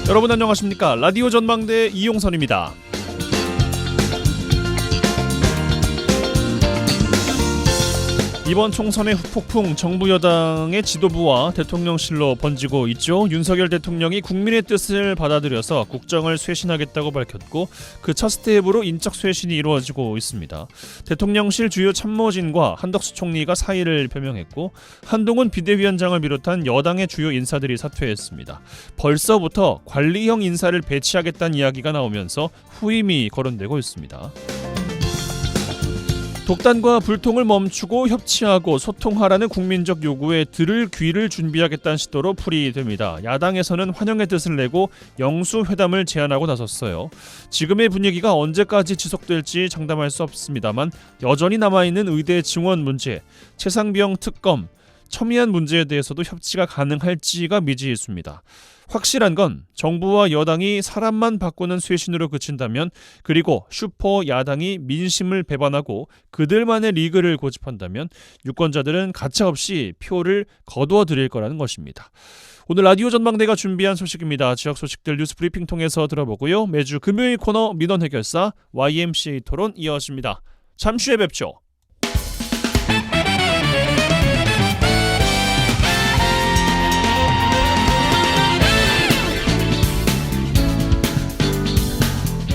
여러분 안녕하십니까? 라디오 전망대 이용선입니다. 이번 총선의 후폭풍 정부 여당의 지도부와 대통령실로 번지고 있죠. 윤석열 대통령이 국민의 뜻을 받아들여서 국정을 쇄신하겠다고 밝혔고 그 첫 스텝으로 인적 쇄신이 이루어지고 있습니다. 대통령실 주요 참모진과 한덕수 총리가 사의를 표명했고 한동훈 비대위원장을 비롯한 여당의 주요 인사들이 사퇴했습니다. 벌써부터 관리형 인사를 배치하겠다는 이야기가 나오면서 후임이 거론되고 있습니다. 독단과 불통을 멈추고 협치하고 소통하라는 국민적 요구에 들을 귀를 준비하겠다는 시도로 풀이됩니다. 야당에서는 환영의 뜻을 내고 영수회담을 제안하고 나섰어요. 지금의 분위기가 언제까지 지속될지 장담할 수 없습니다만 여전히 남아있는 의대 증원 문제, 최상병 특검, 첨예한 문제에 대해서도 협치가 가능할지가 미지수입니다. 확실한 건 정부와 여당이 사람만 바꾸는 쇄신으로 그친다면, 그리고 슈퍼 야당이 민심을 배반하고 그들만의 리그를 고집한다면 유권자들은 가차없이 표를 거두어 드릴 거라는 것입니다. 오늘 라디오 전망대가 준비한 소식입니다. 지역 소식들 뉴스 브리핑 통해서 들어보고요. 매주 금요일 코너 민원 해결사 YMCA 토론 이어집니다. 잠시 후에 뵙죠.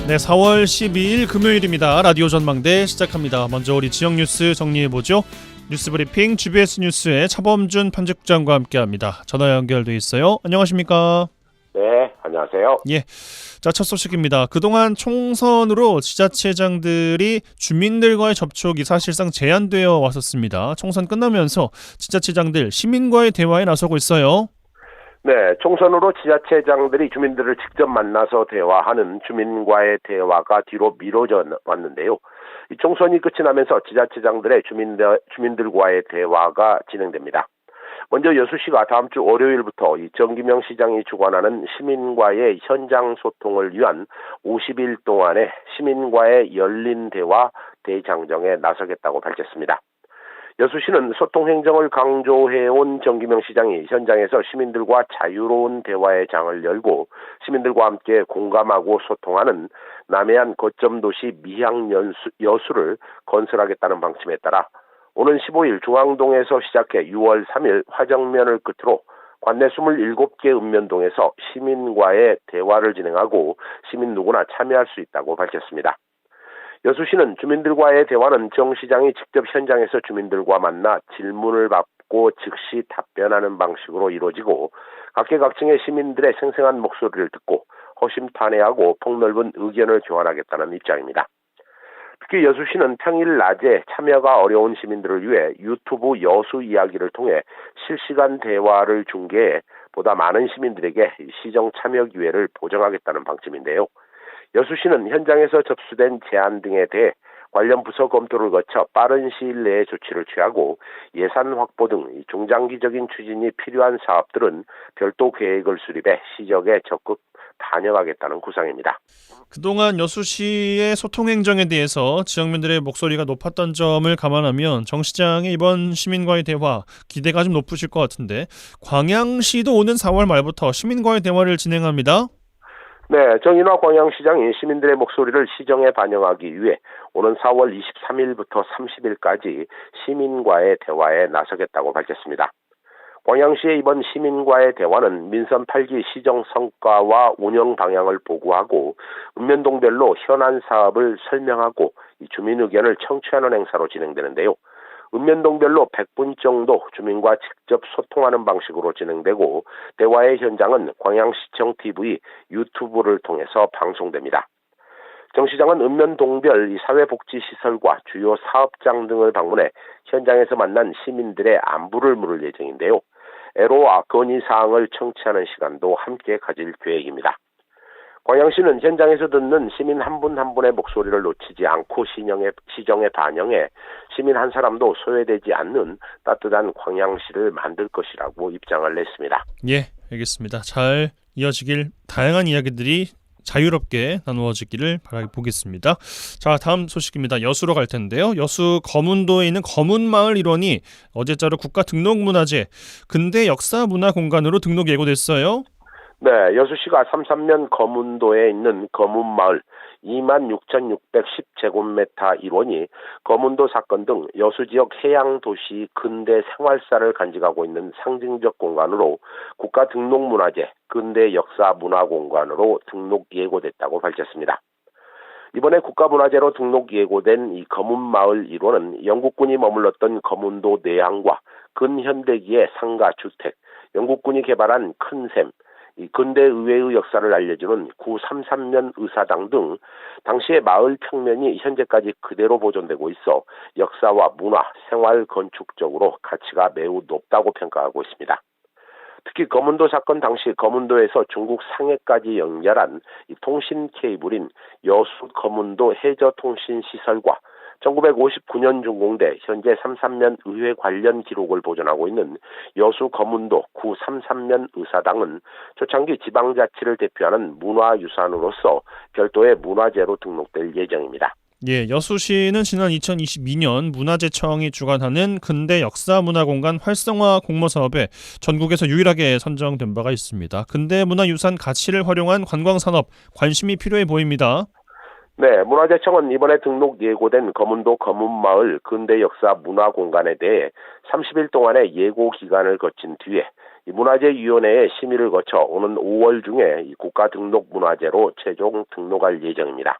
네, 4월 12일 금요일입니다. 라디오 전망대 시작합니다. 먼저 우리 지역 뉴스 정리해보죠. 뉴스브리핑 GBS 뉴스의 차범준 편집국장과 함께합니다. 전화 연결돼 있어요. 안녕하십니까? 네, 안녕하세요. 예, 자, 첫 소식입니다. 그동안 총선으로 지자체장들이 주민들과의 접촉이 사실상 제한되어 왔었습니다. 총선 끝나면서 지자체장들 시민과의 대화에 나서고 있어요. 네, 총선으로 지자체장들이 주민들을 직접 만나서 대화하는 주민과의 대화가 뒤로 미뤄져 왔는데요. 이 총선이 끝이 나면서 지자체장들의 주민들과의 대화가 진행됩니다. 먼저 여수시가 다음 주 월요일부터 이 정기명 시장이 주관하는 시민과의 현장 소통을 위한 50일 동안의 시민과의 열린 대화 대장정에 나서겠다고 밝혔습니다. 여수시는 소통행정을 강조해온 정기명 시장이 현장에서 시민들과 자유로운 대화의 장을 열고 시민들과 함께 공감하고 소통하는 남해안 거점도시 미향여수를 건설하겠다는 방침에 따라 오는 15일 중앙동에서 시작해 6월 3일 화정면을 끝으로 관내 27개 읍면동에서 시민과의 대화를 진행하고 시민 누구나 참여할 수 있다고 밝혔습니다. 여수시는 주민들과의 대화는 정 시장이 직접 현장에서 주민들과 만나 질문을 받고 즉시 답변하는 방식으로 이루어지고 각계각층의 시민들의 생생한 목소리를 듣고 허심탄회하고 폭넓은 의견을 교환하겠다는 입장입니다. 특히 여수시는 평일 낮에 참여가 어려운 시민들을 위해 유튜브 여수 이야기를 통해 실시간 대화를 중계해 보다 많은 시민들에게 시정 참여 기회를 보장하겠다는 방침인데요. 여수시는 현장에서 접수된 제안 등에 대해 관련 부서 검토를 거쳐 빠른 시일 내에 조치를 취하고 예산 확보 등 중장기적인 추진이 필요한 사업들은 별도 계획을 수립해 시정에 적극 반영하겠다는 구상입니다. 그동안 여수시의 소통행정에 대해서 지역민들의 목소리가 높았던 점을 감안하면 정 시장의 이번 시민과의 대화 기대가 좀 높으실 것 같은데, 광양시도 오는 4월 말부터 시민과의 대화를 진행합니다. 네, 정인화 광양시장이 시민들의 목소리를 시정에 반영하기 위해 오는 4월 23일부터 30일까지 시민과의 대화에 나서겠다고 밝혔습니다. 광양시의 이번 시민과의 대화는 민선 8기 시정 성과와 운영 방향을 보고하고 읍면동별로 현안 사업을 설명하고 주민 의견을 청취하는 행사로 진행되는데요. 읍면동별로 100분 정도 주민과 직접 소통하는 방식으로 진행되고 대화의 현장은 광양시청 TV, 유튜브를 통해서 방송됩니다. 정 시장은 읍면동별 사회복지시설과 주요 사업장 등을 방문해 현장에서 만난 시민들의 안부를 물을 예정인데요. 애로와 건의사항을 청취하는 시간도 함께 가질 계획입니다. 광양시는 현장에서 듣는 시민 한 분 한 분의 목소리를 놓치지 않고 시정에 반영해 시민 한 사람도 소외되지 않는 따뜻한 광양시를 만들 것이라고 입장을 냈습니다. 예, 알겠습니다. 잘 이어지길, 다양한 이야기들이 자유롭게 나누어지기를 바라보겠습니다. 자, 다음 소식입니다. 여수로 갈 텐데요. 여수 거문도에 있는 거문마을 일원이 어제자로 국가등록문화재 근대 역사문화공간으로 등록 예고됐어요. 네, 여수시가 삼삼면 거문도에 있는 거문마을 26,610제곱미터 일원이 거문도 사건 등 여수 지역 해양 도시 근대 생활사를 간직하고 있는 상징적 공간으로 국가 등록문화재 근대 역사 문화공간으로 등록 예고됐다고 밝혔습니다. 이번에 국가문화재로 등록 예고된 이 거문마을 일원은 영국군이 머물렀던 거문도 내항과 근현대기의 상가 주택, 영국군이 개발한 큰샘, 이 근대 의회의 역사를 알려주는 구삼삼면 의사당 등 당시의 마을 평면이 현재까지 그대로 보존되고 있어 역사와 문화, 생활 건축적으로 가치가 매우 높다고 평가하고 있습니다. 특히 거문도 사건 당시 거문도에서 중국 상해까지 연결한 이 통신 케이블인 여수 거문도 해저통신시설과 1959년 준공돼 현재 삼삼면 의회 관련 기록을 보존하고 있는 여수 거문도 구삼삼면 의사당은 초창기 지방자치를 대표하는 문화유산으로서 별도의 문화재로 등록될 예정입니다. 예, 여수시는 지난 2022년 문화재청이 주관하는 근대 역사문화공간 활성화 공모 사업에 전국에서 유일하게 선정된 바가 있습니다. 근대 문화유산 가치를 활용한 관광산업 관심이 필요해 보입니다. 네, 문화재청은 이번에 등록 예고된 거문도 거문마을 근대역사문화공간에 대해 30일 동안의 예고 기간을 거친 뒤에 문화재위원회의 심의를 거쳐 오는 5월 중에 국가등록문화재로 최종 등록할 예정입니다.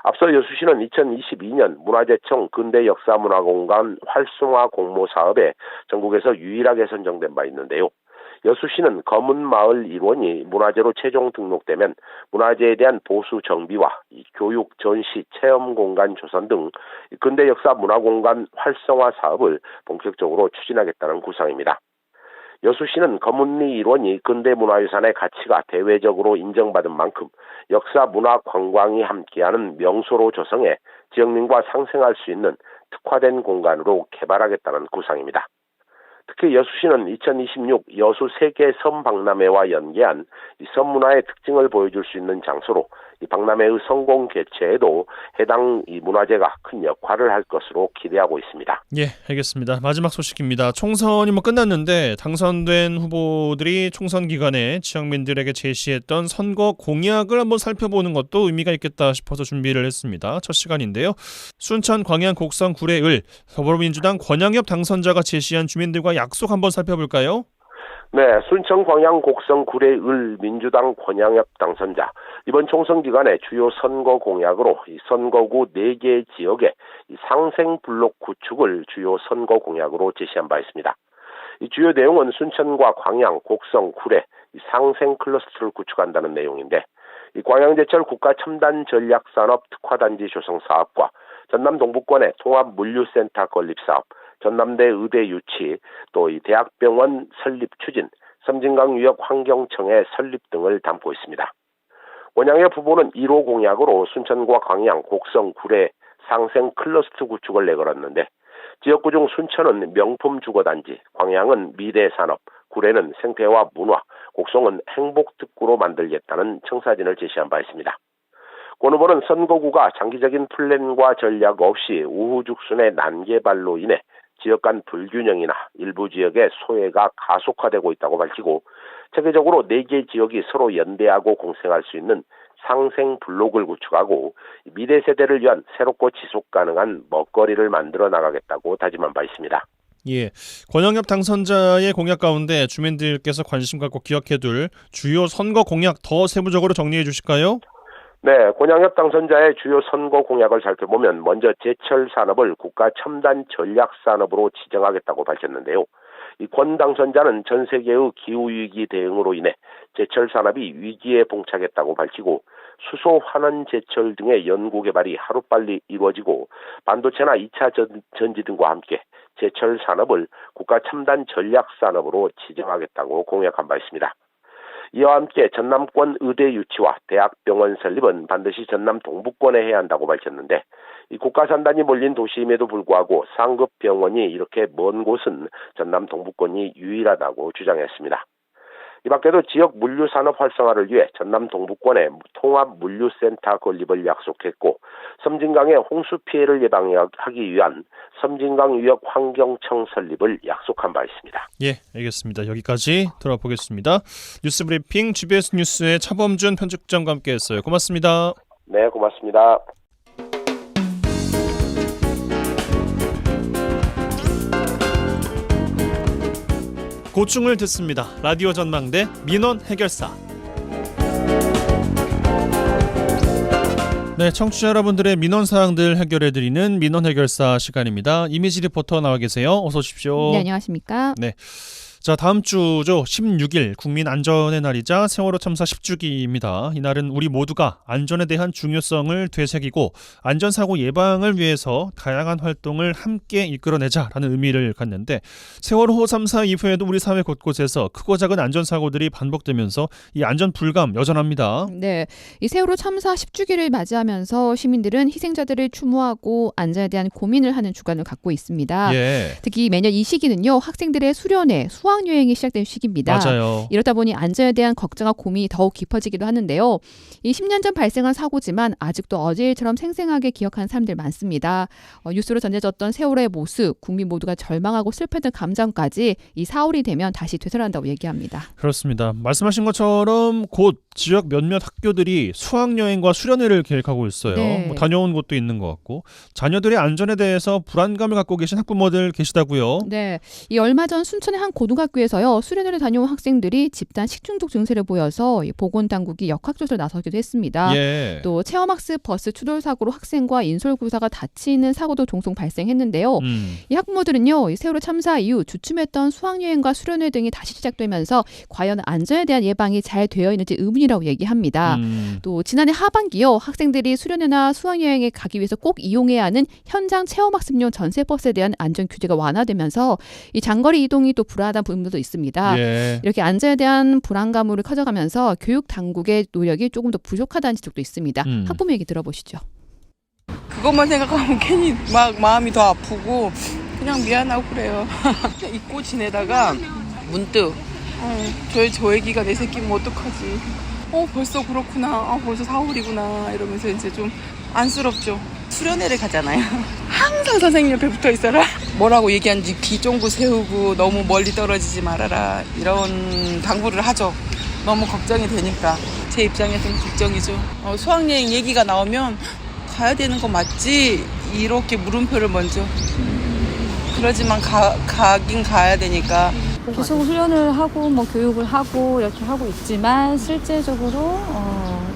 앞서 여수시는 2022년 문화재청 근대역사문화공간 활성화 공모 사업에 전국에서 유일하게 선정된 바 있는데요. 여수시는 거문마을 일원이 문화재로 최종 등록되면 문화재에 대한 보수 정비와 교육, 전시, 체험공간 조성 등 근대역사 문화공간 활성화 사업을 본격적으로 추진하겠다는 구상입니다. 여수시는 거문리 일원이 근대문화유산의 가치가 대외적으로 인정받은 만큼 역사, 문화, 관광이 함께하는 명소로 조성해 지역민과 상생할 수 있는 특화된 공간으로 개발하겠다는 구상입니다. 특히 여수시는 2026 여수 세계 섬박람회와 연계한 이 섬문화의 특징을 보여줄 수 있는 장소로 이 박람회의 성공 개최에도 해당 이 문화재가 큰 역할을 할 것으로 기대하고 있습니다. 예, 알겠습니다. 마지막 소식입니다. 총선이 끝났는데 당선된 후보들이 총선 기간에 지역민들에게 제시했던 선거 공약을 한번 살펴보는 것도 의미가 있겠다 싶어서 준비를 했습니다. 첫 시간인데요. 순천 광양 곡성 구례을 더불어민주당 권양엽 당선자가 제시한 주민들과 약속 한번 살펴볼까요? 네, 순천 광양 곡성 구례을 민주당 권양엽 당선자 이번 총선 기간에 주요 선거 공약으로 이 선거구 4개 지역의 이 상생 블록 구축을 주요 선거 공약으로 제시한 바 있습니다. 이 주요 내용은 순천과 광양, 곡성, 구례 이 상생 클러스터를 구축한다는 내용인데 이 광양제철 국가첨단전략산업 특화단지 조성 사업과 전남 동북권의 통합물류센터 건립 사업, 전남대 의대 유치, 또 이 대학병원 설립 추진, 섬진강 유역 환경청의 설립 등을 담고 있습니다. 권양엽 후보는 1호 공약으로 순천과 광양, 곡성, 구례 상생 클러스터 구축을 내걸었는데 지역구 중 순천은 명품 주거단지, 광양은 미래산업, 구례는 생태와 문화, 곡성은 행복특구로 만들겠다는 청사진을 제시한 바 있습니다. 권 후보는 선거구가 장기적인 플랜과 전략 없이 우후죽순의 난개발로 인해 지역 간 불균형이나 일부 지역의 소외가 가속화되고 있다고 밝히고 체계적으로 4개 지역이 서로 연대하고 공생할 수 있는 상생 블록을 구축하고 미래 세대를 위한 새롭고 지속 가능한 먹거리를 만들어 나가겠다고 다짐한 바 있습니다. 예, 권영엽 당선자의 공약 가운데 주민들께서 관심 갖고 기억해둘 주요 선거 공약 더 세부적으로 정리해 주실까요? 네, 권양엽 당선자의 주요 선거 공약을 살펴보면 먼저 제철 산업을 국가 첨단 전략 산업으로 지정하겠다고 밝혔는데요. 이 권 당선자는 전 세계의 기후 위기 대응으로 인해 제철 산업이 위기에 봉착했다고 밝히고 수소 환원 제철 등의 연구 개발이 하루빨리 이루어지고 반도체나 2차 전지 등과 함께 제철 산업을 국가 첨단 전략 산업으로 지정하겠다고 공약한 바 있습니다. 이와 함께 전남권 의대 유치와 대학병원 설립은 반드시 전남 동북권에 해야 한다고 밝혔는데 이 국가산단이 몰린 도시임에도 불구하고 상급 병원이 이렇게 먼 곳은 전남 동북권이 유일하다고 주장했습니다. 이 밖에도 지역 물류산업 활성화를 위해 전남 동부권에 통합물류센터 건립을 약속했고 섬진강의 홍수 피해를 예방하기 위한 섬진강유역 환경청 설립을 약속한 바 있습니다. 예, 알겠습니다. 여기까지 들어보겠습니다. 뉴스브리핑 GBS 뉴스의 차범준 편집장과 함께했어요. 고맙습니다. 네, 고맙습니다. 고충을 듣습니다. 라디오 전망대 민원 해결사. 네, 청취자 여러분들의 민원 사항들 해결해드리는 민원 해결사 시간입니다. 이미지 리포터 나와 계세요. 어서 오십시오. 네, 안녕하십니까. 네. 자, 다음 주죠. 16일 국민 안전의 날이자 세월호 참사 10주기입니다. 이날은 우리 모두가 안전에 대한 중요성을 되새기고 안전사고 예방을 위해서 다양한 활동을 함께 이끌어내자라는 의미를 갖는데 세월호 참사 이후에도 우리 사회 곳곳에서 크고 작은 안전사고들이 반복되면서 이 안전 불감 여전합니다. 네, 이 세월호 참사 10주기를 맞이하면서 시민들은 희생자들을 추모하고 안전에 대한 고민을 하는 주간을 갖고 있습니다. 예. 특히 매년 이 시기는요, 학생들의 수련회, 수학여행이 시작된 시기입니다. 맞아요. 이렇다 보니 안전에 대한 걱정과 고민이 더욱 깊어지기도 하는데요. 이 10년 전 발생한 사고지만 아직도 어제 일처럼 생생하게 기억하는 사람들 많습니다. 뉴스로 전해졌던 세월호의 모습, 국민 모두가 절망하고 슬펐던 감정까지 이 4월이 되면 다시 되살아난다고 얘기합니다. 그렇습니다. 말씀하신 것처럼 곧 지역 몇몇 학교들이 수학여행과 수련회를 계획하고 있어요. 네. 뭐 다녀온 곳도 있는 것 같고 자녀들의 안전에 대해서 불안감을 갖고 계신 학부모들 계시다고요. 네, 이 얼마 전 순천의 한 고등학교에서요, 수련회를 다녀온 학생들이 집단 식중독 증세를 보여서 보건당국이 역학조사를 나서기도 했습니다. 예. 또 체험학습 버스 추돌 사고로 학생과 인솔교사가 다치는 사고도 종종 발생했는데요. 이 학부모들은요, 이 세월호 참사 이후 주춤했던 수학여행과 수련회 등이 다시 시작되면서 과연 안전에 대한 예방이 잘 되어 있는지 의문이라고 얘기합니다. 또 지난해 하반기요, 학생들이 수련회나 수학여행에 가기 위해서 꼭 이용해야 하는 현장 체험학습용 전세버스에 대한 안전 규제가 완화되면서 이 장거리 이동이 또 불안하다는 부분도 있습니다. 예. 이렇게 안전에 대한 불안감으로 커져가면서 교육 당국의 노력이 조금 더 부족하다는 지적도 있습니다. 학부모 얘기 들어보시죠. 그것만 생각하면 괜히 막 마음이 더 아프고 그냥 미안하고 그래요. 그냥 잊고 지내다가 문득 저 애기가 내 새끼면 어떡하지? 벌써 그렇구나. 벌써 4월이구나. 이러면서 이제 좀 안쓰럽죠. 수련회를 가잖아요. 항상 선생님 옆에 붙어 있어라. 뭐라고 얘기하는지 귀 쫑긋 세우고 너무 멀리 떨어지지 말아라. 이런 당부를 하죠. 너무 걱정이 되니까. 제 입장에서는 걱정이죠. 수학여행 얘기가 나오면 가야 되는 거 맞지? 이렇게 물음표를 먼저. 그러지만 가긴 가야 되니까. 계속 훈련을 하고 뭐 교육을 하고 이렇게 하고 있지만 실제적으로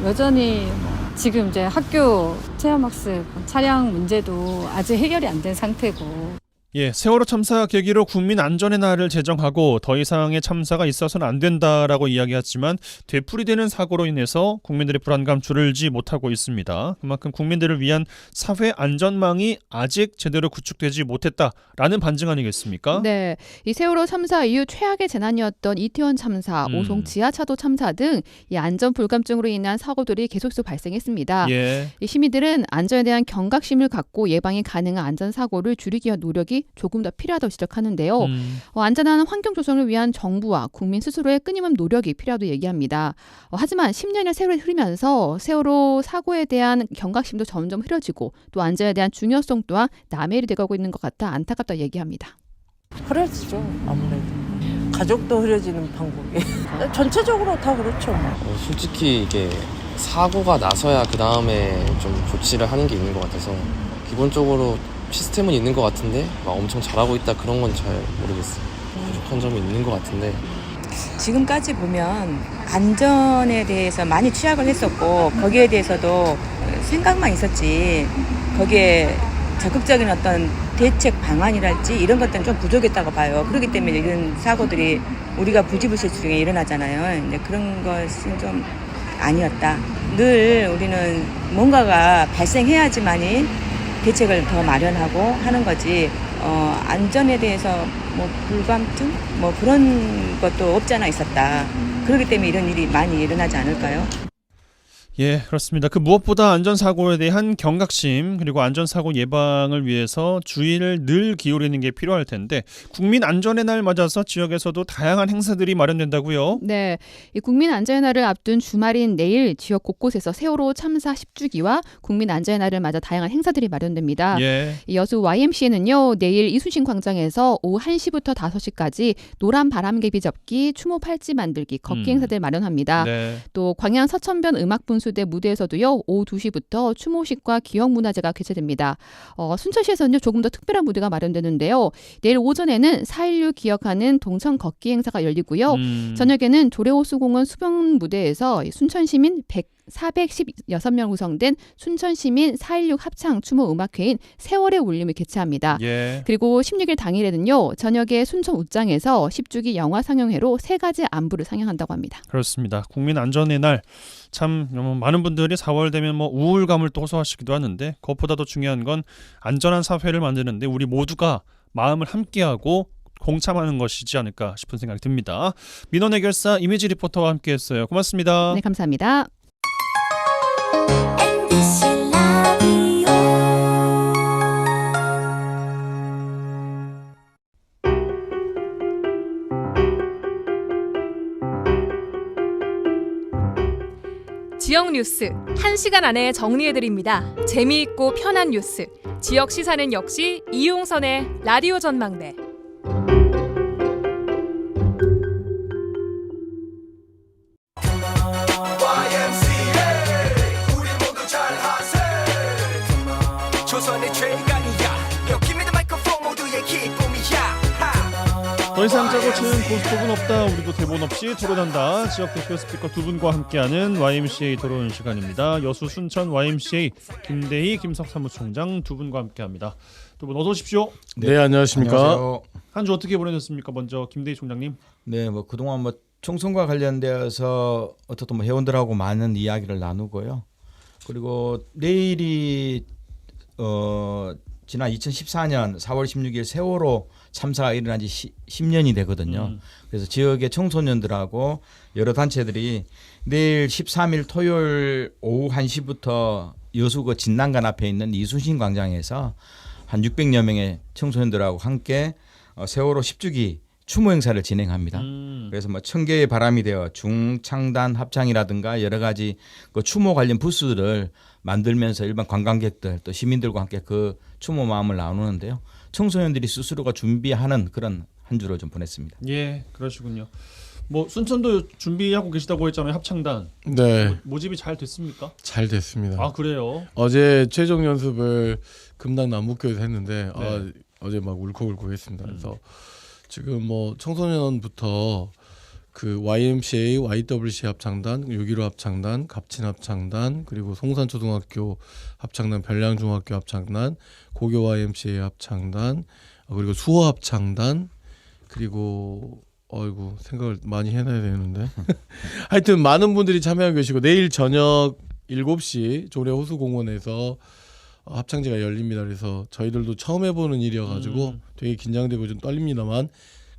여전히 지금 이제 학교 체험학습 차량 문제도 아직 해결이 안 된 상태고. 예, 세월호 참사 계기로 국민 안전의 날을 제정하고 더 이상의 참사가 있어서는 안 된다라고 이야기했지만 되풀이되는 사고로 인해서 국민들의 불안감 줄이지 못하고 있습니다. 그만큼 국민들을 위한 사회 안전망이 아직 제대로 구축되지 못했다라는 반증 아니겠습니까? 네, 이 세월호 참사 이후 최악의 재난이었던 이태원 참사, 오송 지하차도 참사 등 이 안전 불감증으로 인한 사고들이 계속해서 발생했습니다. 예. 이 시민들은 안전에 대한 경각심을 갖고 예방이 가능한 안전 사고를 줄이기 위한 노력이 조금 더 필요하다고 지적하는데요. 안전한 환경 조성을 위한 정부와 국민 스스로의 끊임없는 노력이 필요하다고 얘기합니다. 하지만 10년의 세월이 흐르면서 세월호 사고에 대한 경각심도 점점 흐려지고 또 안전에 대한 중요성 또한 남의 일이 돼가고 있는 것 같아 안타깝다고 얘기합니다. 흐려지죠. 아무래도 가족도 흐려지는 방법이 전체적으로 다 그렇죠. 솔직히 이게 사고가 나서야 그 다음에 좀 조치를 하는 게 있는 것 같아서 기본적으로 시스템은 있는 것 같은데 막 엄청 잘하고 있다 그런 건 잘 모르겠어요. 부족한 점이 있는 것 같은데 지금까지 보면 안전에 대해서 많이 취약을 했었고 거기에 대해서도 생각만 있었지 거기에 적극적인 어떤 대책 방안이랄지 이런 것들은 좀 부족했다고 봐요. 그렇기 때문에 이런 사고들이 우리가 부지불식 중에 일어나잖아요. 이제 그런 것은 좀 아니었다. 늘 우리는 뭔가가 발생해야지만이 대책을 더 마련하고 하는 거지 안전에 대해서 뭐 불감증 뭐 그런 것도 없지 않아 있었다. 그렇기 때문에 이런 일이 많이 일어나지 않을까요? 예, 그렇습니다. 그 무엇보다 안전사고에 대한 경각심 그리고 안전사고 예방을 위해서 주의를 늘 기울이는 게 필요할 텐데 국민 안전의 날 맞아서 지역에서도 다양한 행사들이 마련된다고요? 네, 이 국민 안전의 날을 앞둔 주말인 내일 지역 곳곳에서 세월호 참사 10주기와 국민 안전의 날을 맞아 다양한 행사들이 마련됩니다. 예. 이 여수 YMCA는요, 내일 이순신 광장에서 오후 1시부터 5시까지 노란 바람개비 접기, 추모 팔찌 만들기, 걷기 행사들 마련합니다. 네. 또 광양 서천변 음악분수대 무대에서도요, 오후 2시부터 추모식과 기억문화제가 개최됩니다. 순천시에서는요, 조금 더 특별한 무대가 마련되는데요. 내일 오전에는 4.16 기억하는 동천 걷기 행사가 열리고요. 저녁에는 조례호수공원 수변 무대에서 순천시민 416명 구성된 순천시민 4.16 합창 추모 음악회인 세월의 울림을 개최합니다. 예. 그리고 16일 당일에는요, 저녁에 순천 웃장에서 10주기 영화 상영회로 3가지 안부를 상영한다고 합니다. 그렇습니다. 국민 안전의 날 참 많은 분들이 4월 되면 뭐 우울감을 또 호소하시기도 하는데 그것보다 더 중요한 건 안전한 사회를 만드는데 우리 모두가 마음을 함께하고 공참하는 것이지 않을까 싶은 생각이 듭니다. 민원 해결사 이미지 리포터와 함께했어요. 고맙습니다. 네, 감사합니다. 지역 뉴스 1시간 안에 정리해드립니다. 재미있고 편한 뉴스. 지역 시사는 역시 이용선의 라디오 전망대. 더 이상 짜고 치는 고스톱은 없다. 우리도 대본 없이 토론한다. 지역 대표 스피커 두 분과 함께하는 YMCA 토론 시간입니다. 여수 순천 YMCA 김대희 김석 사무총장 두 분과 함께합니다. 두 분 어서 오십시오. 네, 안녕하십니까. 한 주 어떻게 보내셨습니까? 먼저 김대희 총장님. 네, 뭐 그동안 뭐 총선과 관련되어서 어떻든 뭐 회원들하고 많은 이야기를 나누고요. 그리고 내일이 지난 2014년 4월 16일 세월호 참사가 일어난 지 10년이 되거든요. 그래서 지역의 청소년들하고 여러 단체들이 내일 13일 토요일 오후 1시부터 여수구 진난간 앞에 있는 이순신 광장에서 한 600여 명의 청소년들하고 함께 세월호 10주기 추모 행사를 진행합니다. 그래서 뭐 1000개의 바람이 되어 중창단 합창이라든가 여러 가지 그 추모 관련 부스들을 만들면서 일반 관광객들 또 시민들과 함께 그 추모 마음을 나누는데요. 청소년들이 스스로가 준비하는 그런 한 주를 좀 보냈습니다. 예, 그러시군요. 뭐 순천도 준비하고 계시다고 했잖아요. 합창단. 네. 모집이 잘 됐습니까? 잘 됐습니다. 아, 그래요? 어제 최종 연습을 금당 남북교에서 했는데 네. 어제 막 울컥울컥 했습니다. 그래서 지금 뭐 청소년부터 그 YMCA, YWC 합창단, 6.15 합창단, 갑친 합창단, 그리고 송산초등학교 합창단, 별량중학교 합창단, 고교 YMCA 합창단, 그리고 수호 합창단, 그리고 생각을 많이 해놔야 되는데 하여튼 많은 분들이 참여하고 계시고 내일 저녁 7시 조례호수공원에서 합창제가 열립니다. 그래서 저희들도 처음 해보는 일이어가지고 되게 긴장되고 좀 떨립니다만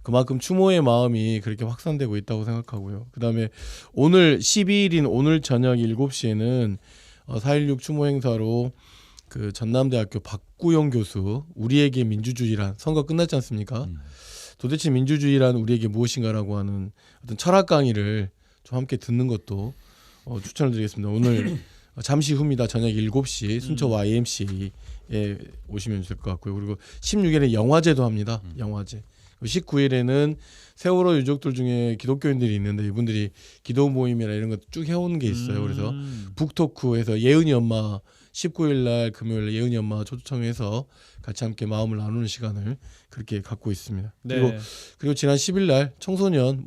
그만큼 추모의 마음이 그렇게 확산되고 있다고 생각하고요. 그다음에 오늘 12일인 오늘 저녁 7시에는 4.16 추모 행사로 그 전남대학교 박구영 교수 우리에게 민주주의란 선거 끝났지 않습니까? 도대체 민주주의란 우리에게 무엇인가라고 하는 어떤 철학 강의를 좀 함께 듣는 것도 추천을 드리겠습니다. 오늘 잠시 후입니다. 저녁 7시 순천 YMCA에 오시면 될 것 같고요. 그리고 16일에 영화제도 합니다. 영화제. 19일에는 세월호 유족들 중에 기독교인들이 있는데 이분들이 기도 모임이나 이런 거 쭉 해오는 게 있어요. 그래서 북토크에서 예은이 엄마 19일 날 금요일 예은이 엄마 초청해서 같이 함께 마음을 나누는 시간을 그렇게 갖고 있습니다. 네. 그리고 지난 10일 날 청소년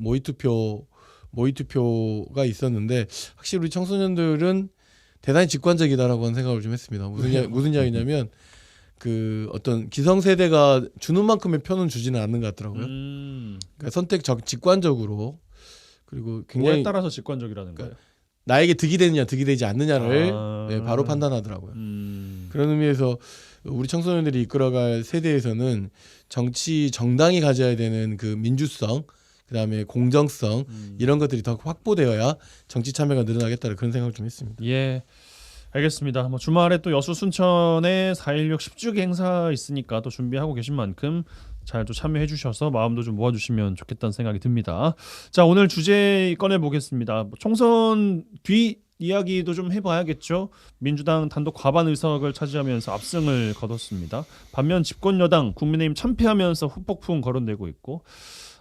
모의투표가 있었는데 확실히 우리 청소년들은 대단히 직관적이다라고 하는 생각을 좀 했습니다. 무슨 이야기냐면 그 어떤 기성세대가 주는 만큼의 표는 주지는 않는 것 같더라고요. 그러니까 직관적으로 그리고 굉장히 뭐에 따라서 직관적이라는 거예요. 나에게 득이 되느냐 득이 되지 않느냐를 바로 판단하더라고요. 그런 의미에서 우리 청소년들이 이끌어갈 세대에서는 정당이 가져야 되는 그 민주성 그다음에 공정성 이런 것들이 더 확보되어야 정치 참여가 늘어나겠다는 그런 생각을 좀 했습니다. 예. 알겠습니다. 뭐 주말에 또 여수 순천에 4.16 10주기 행사 있으니까 또 준비하고 계신 만큼 잘 또 참여해 주셔서 마음도 좀 모아주시면 좋겠다는 생각이 듭니다. 자, 오늘 주제 꺼내 보겠습니다. 총선 뒤 이야기도 좀 해봐야겠죠. 민주당 단독 과반 의석을 차지하면서 압승을 거뒀습니다. 반면 집권 여당 국민의힘 참패하면서 후폭풍 거론되고 있고,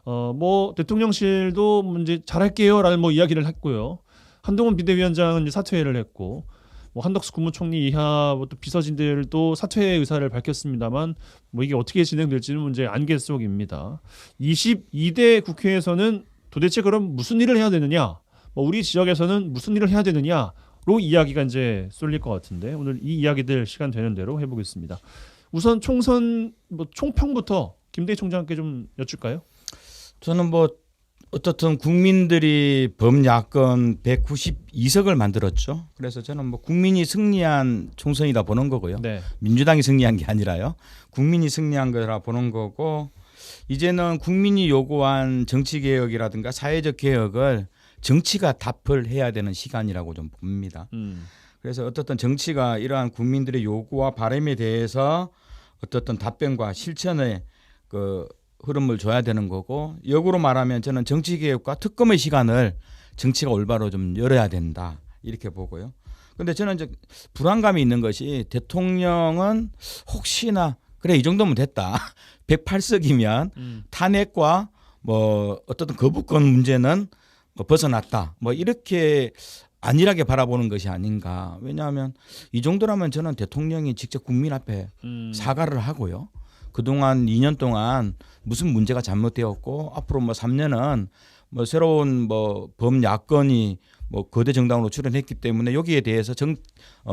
뭐 대통령실도 이제 잘할게요라는 뭐 이야기를 했고요. 한동훈 비대위원장은 이제 사퇴를 했고, 뭐 한덕수 국무총리 이하 뭐 또 비서진들도 사퇴 의사를 밝혔습니다만 뭐 이게 어떻게 진행될지는 문제 안개 속입니다. 22대 국회에서는 도대체 그럼 무슨 일을 해야 되느냐, 뭐 우리 지역에서는 무슨 일을 해야 되느냐로 이야기가 이제 쏠릴 것 같은데 오늘 이 이야기들 시간 되는 대로 해보겠습니다. 우선 총선 뭐 총평부터 김대희 총장께 좀 여쭐까요? 저는 뭐 어떻든 국민들이 범야권 192석을 만들었죠. 그래서 저는 뭐 국민이 승리한 총선이다 보는 거고요. 네. 민주당이 승리한 게 아니라요. 국민이 승리한 거라 보는 거고, 이제는 국민이 요구한 정치개혁이라든가 사회적 개혁을 정치가 답을 해야 되는 시간이라고 좀 봅니다. 그래서 어떻든 정치가 이러한 국민들의 요구와 바람에 대해서 어떻든 답변과 실천의 그 흐름을 줘야 되는 거고, 역으로 말하면 저는 정치개혁과 특검의 시간을 정치가 올바로 좀 열어야 된다 이렇게 보고요. 그런데 저는 이제 불안감이 있는 것이, 대통령은 혹시나 그래 이 정도면 됐다 108석이면 탄핵과 뭐 어떤 거부권 문제는 뭐 벗어났다 뭐 이렇게 안일하게 바라보는 것이 아닌가. 왜냐하면 이 정도라면 저는 대통령이 직접 국민 앞에 사과를 하고요. 그동안 2년 동안 무슨 문제가 잘못되었고 앞으로 뭐 3년은 뭐 새로운 뭐 범야권이 뭐 거대 정당으로 출연했기 때문에 여기에 대해서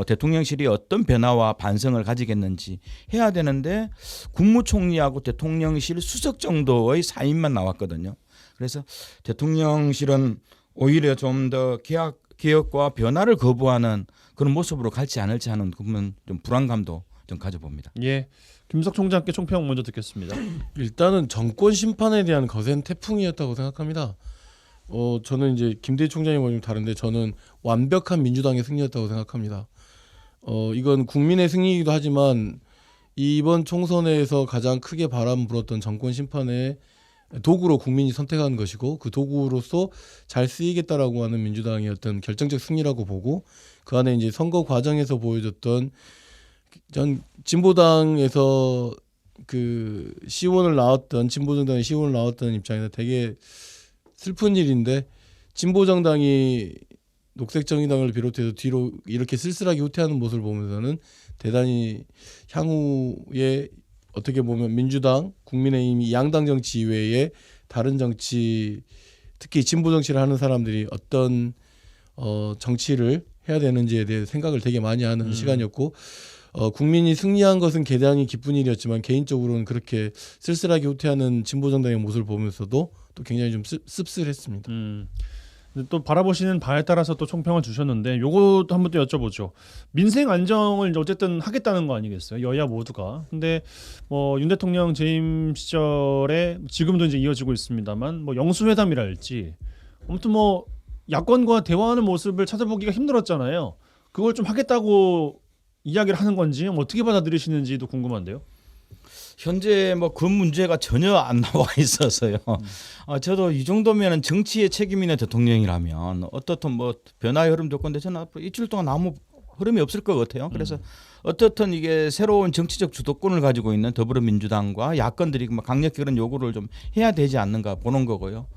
대통령실이 어떤 변화와 반성을 가지겠는지 해야 되는데, 국무총리하고 대통령실 수석 정도의 사인만 나왔거든요. 그래서 대통령실은 오히려 좀 더 개혁과 변화를 거부하는 그런 모습으로 갈지 않을지 하는 그런 좀 불안감도 좀 가져봅니다. 예. 김석 총장께 총평 먼저 듣겠습니다. 일단은 정권 심판에 대한 거센 태풍이었다고 생각합니다. 저는 이제 김대희 총장님과 좀 다른데 저는 완벽한 민주당의 승리였다고 생각합니다. 이건 국민의 승리이기도 하지만 이번 총선에서 가장 크게 바람 불었던 정권 심판의 도구로 국민이 선택한 것이고, 그 도구로서 잘 쓰이겠다라고 하는 민주당의 어떤 결정적 승리라고 보고, 그 안에 이제 선거 과정에서 보여줬던 전 진보당에서 그 시원을 나왔던 진보정당의 시원을 나왔던 입장에서 되게 슬픈 일인데, 진보정당이 녹색정의당을 비롯해서 뒤로 이렇게 쓸쓸하게 후퇴하는 모습을 보면서는 대단히 향후에 어떻게 보면 민주당, 국민의힘 양당 정치 이외에 다른 정치, 특히 진보 정치를 하는 사람들이 어떤 정치를 해야 되는지에 대해 생각을 되게 많이 하는 시간이었고, 국민이 승리한 것은 대단히 기쁜 일이었지만 개인적으로는 그렇게 쓸쓸하게 후퇴하는 진보 정당의 모습을 보면서도 또 굉장히 좀 씁쓸했습니다. 또 바라보시는 바에 따라서 또 총평을 주셨는데 요것도 한번 또 여쭤보죠. 민생 안정을 어쨌든 하겠다는 거 아니겠어요? 여야 모두가. 근데 뭐 윤 대통령 재임 시절에 지금도 이제 이어지고 있습니다만 뭐 영수회담이랄지 아무튼 뭐 야권과 대화하는 모습을 찾아보기가 힘들었잖아요. 그걸 좀 하겠다고 이야기를 하는 건지 어떻게 받아들이시는지도 궁금한데요. 현재 뭐 그 문제가 전혀 안 나와 있어서요. 저도 이 정도면은 정치의 책임 있는 대통령이라면 어떻든 뭐 변화의 흐름도 건데 저는 앞으로 일주일 동안 아무 흐름이 없을 것 같아요. 그래서 어떻든 이게 새로운 정치적 주도권을 가지고 있는 더불어민주당과 야권들이 강력히 그런 요구를 좀 해야 되지 않는가 보는 거고요.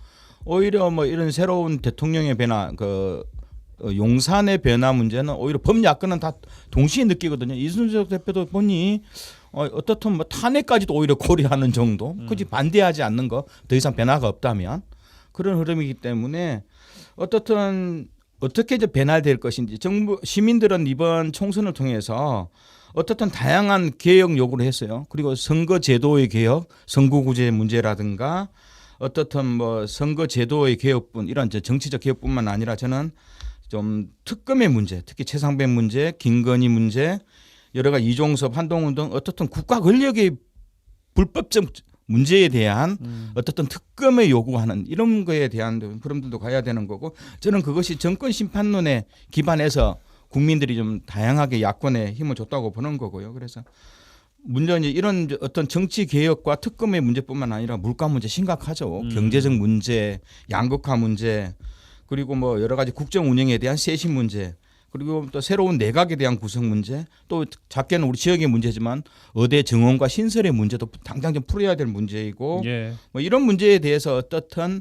오히려 뭐 이런 새로운 대통령의 변화, 용산의 변화 문제는 오히려 범야권은 다 동시에 느끼거든요. 이준석 대표도 보니 어떻든 뭐 탄핵까지도 오히려 고려하는 정도, 굳이 반대하지 않는 거, 더 이상 변화가 없다면 그런 흐름이기 때문에 어떻든 어떻게 이제 변화될 것인지, 정부 시민들은 이번 총선을 통해서 어떻든 다양한 개혁 요구를 했어요. 그리고 선거 제도의 개혁, 선거구제 문제라든가 어떻든 뭐 선거 제도의 개혁뿐, 이런 정치적 개혁뿐만 아니라 저는 좀 특검의 문제, 특히 최상병 문제, 김건희 문제, 여러 가지 이종섭, 한동훈 등 어떻든 국가 권력의 불법적 문제에 대한 어떻든 특검에 요구하는 이런 거에 대한 흐름들도 가야 되는 거고, 저는 그것이 정권 심판론에 기반해서 국민들이 좀 다양하게 야권에 힘을 줬다고 보는 거고요. 그래서 문제는 이런 어떤 정치 개혁과 특검의 문제뿐만 아니라 물가 문제 심각하죠. 경제적 문제, 양극화 문제, 그리고 뭐 여러 가지 국정 운영에 대한 쇄신 문제, 그리고 또 새로운 내각에 대한 구성 문제, 또 작게는 우리 지역의 문제지만 의대 정원과 신설의 문제도 당장 좀 풀어야 될 문제이고, 예. 뭐 이런 문제에 대해서 어떻든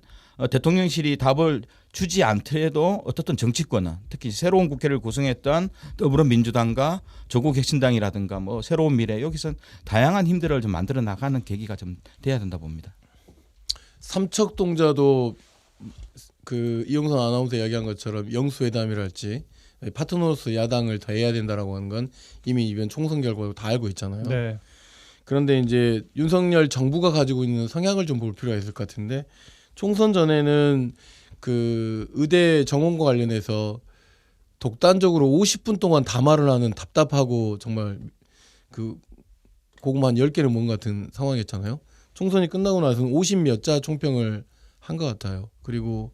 대통령실이 답을 주지 않더라도 어떻든 정치권은 특히 새로운 국회를 구성했던 더불어민주당과 조국혁신당이라든가 뭐 새로운 미래, 여기서 다양한 힘들을 좀 만들어 나가는 계기가 좀 돼야 된다 봅니다. 삼척동자도 그 이용선 아나운서 이야기한 것처럼 영수회담이랄지 파트너로서 야당을 더해야 된다라고 하는 건 이미 이번 총선 결과로 다 알고 있잖아요. 네. 그런데 이제 윤석열 정부가 가지고 있는 성향을 좀 볼 필요가 있을 것 같은데, 총선 전에는 그 의대 정원과 관련해서 독단적으로 50분 동안 담화를 하는 답답하고 정말 그 고구마 한 10개를 먹은 같은 상황이었잖아요. 총선이 끝나고 나서는 50몇 자 총평을 한 것 같아요. 그리고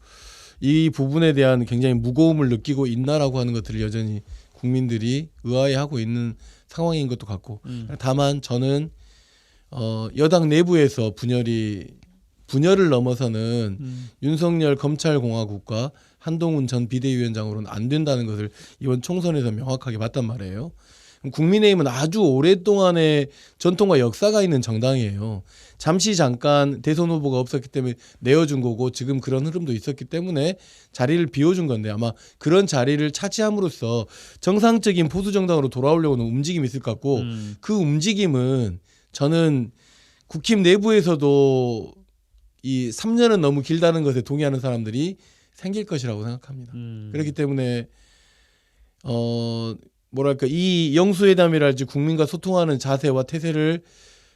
이 부분에 대한 굉장히 무거움을 느끼고 있나라고 하는 것들을 여전히 국민들이 의아해하고 있는 상황인 것도 같고, 다만 저는 여당 내부에서 분열을 넘어서는 윤석열 검찰공화국과 한동훈 전 비대위원장으로는 안 된다는 것을 이번 총선에서 명확하게 봤단 말이에요. 국민의힘은 아주 오랫동안의 전통과 역사가 있는 정당이에요. 잠깐 대선 후보가 없었기 때문에 내어준 거고, 지금 그런 흐름도 있었기 때문에 자리를 비워준 건데, 아마 그런 자리를 차지함으로써 정상적인 보수 정당으로 돌아오려고는 움직임이 있을 것 같고, 그 움직임은 저는 국힘 내부에서도 이 3년은 너무 길다는 것에 동의하는 사람들이 생길 것이라고 생각합니다. 그렇기 때문에 뭐랄까, 이 영수회담이랄지 국민과 소통하는 자세와 태세를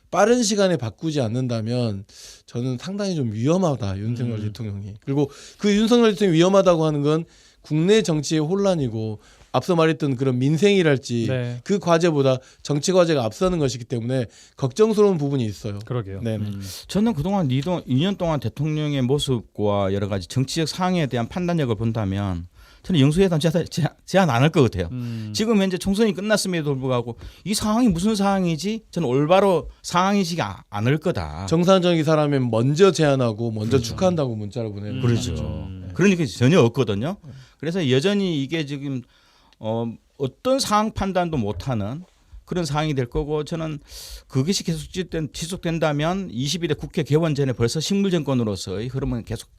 빠른 시간에 바꾸지 않는다면 저는 상당히 좀 위험하다, 윤석열 대통령이. 그리고 그 윤석열 대통령이 위험하다고 하는 건 국내 정치의 혼란이고, 앞서 말했던 그런 민생이랄지 네. 그 과제보다 정치 과제가 앞서는 것이기 때문에 걱정스러운 부분이 있어요. 그러게요. 네. 저는 그동안 2년 동안 대통령의 모습과 여러 가지 정치적 사항에 대한 판단력을 본다면 저는 영수회담 제안 안 할 것 같아요. 지금 현재 총선이 끝났음에도 불구하고 이 상황이 무슨 상황이지? 저는 올바로 상황이지 않을 거다. 정상적인 사람은 먼저 제안하고 먼저 축하한다고 문자를 보내는 그렇죠. 그러니까 전혀 없거든요. 그래서 여전히 이게 지금 어떤 상황 판단도 못하는 그런 상황이 될 거고, 저는 그것이 계속 지속된다면 22대 국회 개원 전에 벌써 식물정권으로서의 흐름은 계속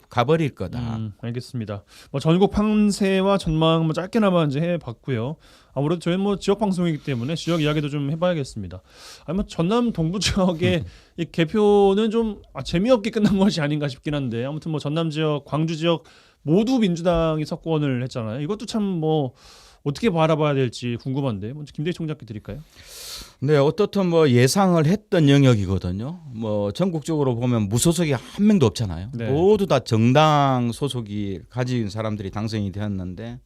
가버릴 거다. 알겠습니다. 뭐 전국 판세와 전망 뭐 짧게나마 이제 해봤고요. 아무래도 저희는 뭐 지역 방송이기 때문에 지역 이야기도 좀 해봐야겠습니다. 아니 뭐 전남 동부 지역의 이 개표는 좀 재미없게 끝난 것이 아닌가 싶긴 한데, 아무튼 뭐 전남 지역, 광주 지역 모두 민주당이 석권을 했잖아요. 이것도 참 뭐 어떻게 바라봐야 될지 궁금한데, 먼저 김대희 총장께 드릴까요? 네, 어떻든 뭐 예상을 했던 영역이거든요. 뭐 전국적으로 보면 무소속이 한 명도 없잖아요. 네. 모두 다 정당 소속이 가진 사람들이 당선이 되었는데,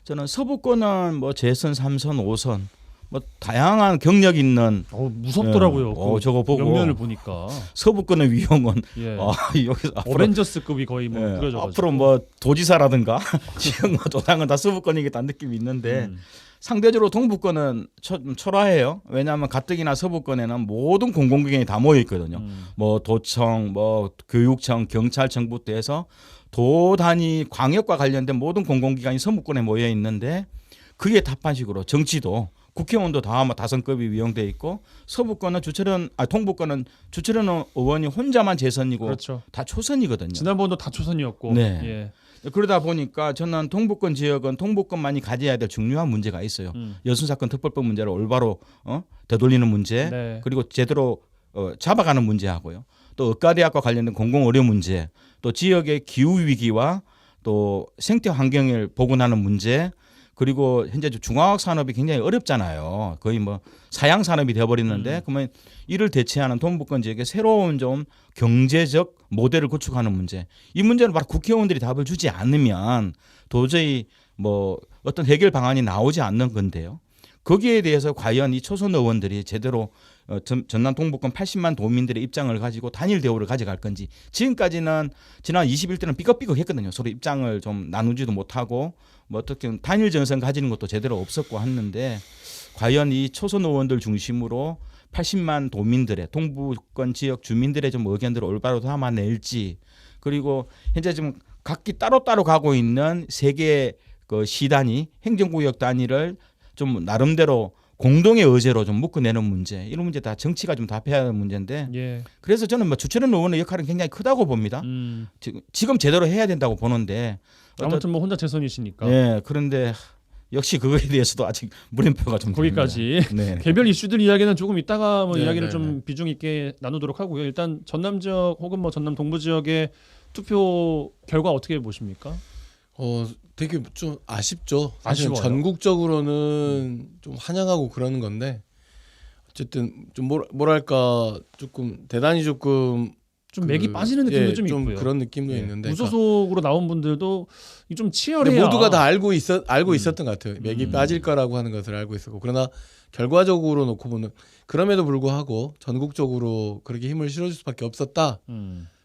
저는 서부권은 뭐 재선 3선, 5선 뭐 다양한 경력 있는 무섭더라고요. 저거 보고 면면을 보니까 서부권의 위험은 예. 여기서 앞으로 어벤져스급이 거의 뭐 그려져가지고 앞으로 뭐 도지사라든가 지금 뭐 도당은 다 서부권이겠다는 느낌이 있는데, 상대적으로 동부권은 초라해요. 왜냐하면 가뜩이나 서부권에는 모든 공공기관이 다 모여 있거든요. 뭐 도청, 뭐 교육청, 경찰청부터 해서 도 단위 광역과 관련된 모든 공공기관이 서부권에 모여 있는데, 그게 답판식으로 정치도 국회의원도 다 아마 다선급이 위용돼 있고, 동부권은 주철현 의원이 혼자만 재선이고 그렇죠. 다 초선이거든요. 지난번도 다 초선이었고. 네. 예. 그러다 보니까 저는 동부권 지역은 동부권만이 가져야 될 중요한 문제가 있어요. 여순사건 특별법 문제를 올바로 되돌리는 문제, 네. 그리고 제대로 잡아가는 문제하고요. 또 의과대학과 관련된 공공의료 문제, 또 지역의 기후 위기와 또 생태 환경을 복원하는 문제, 그리고 현재 중화학 산업이 굉장히 어렵잖아요. 거의 뭐 사양 산업이 되어버리는데, 그러면 이를 대체하는 동부권 지역의 새로운 좀 경제적 모델을 구축하는 문제, 이 문제는 바로 국회의원들이 답을 주지 않으면 도저히 뭐 어떤 해결 방안이 나오지 않는 건데요. 거기에 대해서 과연 이 초선 의원들이 제대로 전남 동북권 80만 도민들의 입장을 가지고 단일 대우를 가져갈 건지 지금까지는 지난 21대는 삐걱삐걱했거든요. 서로 입장을 좀 나누지도 못하고 뭐 어떻게 단일 정선 가지는 것도 제대로 없었고 했는데 과연 이 초선 의원들 중심으로 80만 도민들의 동북권 지역 주민들의 좀 의견들을 올바로 담아낼지 그리고 현재 지금 각기 따로따로 가고 있는 세 개의 그 시단위 행정구역 단위를 좀 나름대로 공동의 의제로 좀 묶어내는 문제 이런 문제 다 정치가 좀 답해야 하는 문제인데 예. 그래서 저는 뭐 주철현 의원의 역할은 굉장히 크다고 봅니다. 지금 제대로 해야 된다고 보는데 아무튼 뭐 혼자 재선이시니까. 예, 그런데 역시 그거에 대해서도 아직 물음표가 좀 거기까지 네. 개별 이슈들 이야기는 조금 이따가 뭐 네, 이야기를 네, 좀 비중 있게 나누도록 하고요. 일단 전남 지역 혹은 뭐 전남 동부 지역의 투표 결과 어떻게 보십니까? 되게 좀 아쉽죠. 사실 아쉬워요? 전국적으로는 좀 환영하고 그러는 건데 어쨌든 좀 뭐랄까 조금 대단히 조금 좀 맥이 빠지는 느낌도 좀 있고요. 그런 느낌도 예. 있는데 무소속으로 나온 분들도 좀 근데 치열해야 모두가 다 알고 있었던 것 같아요. 맥이 빠질 거라고 하는 것을 알고 있었고 그러나 결과적으로 놓고 보면 그럼에도 불구하고 전국적으로 그렇게 힘을 실어줄 수밖에 없었다.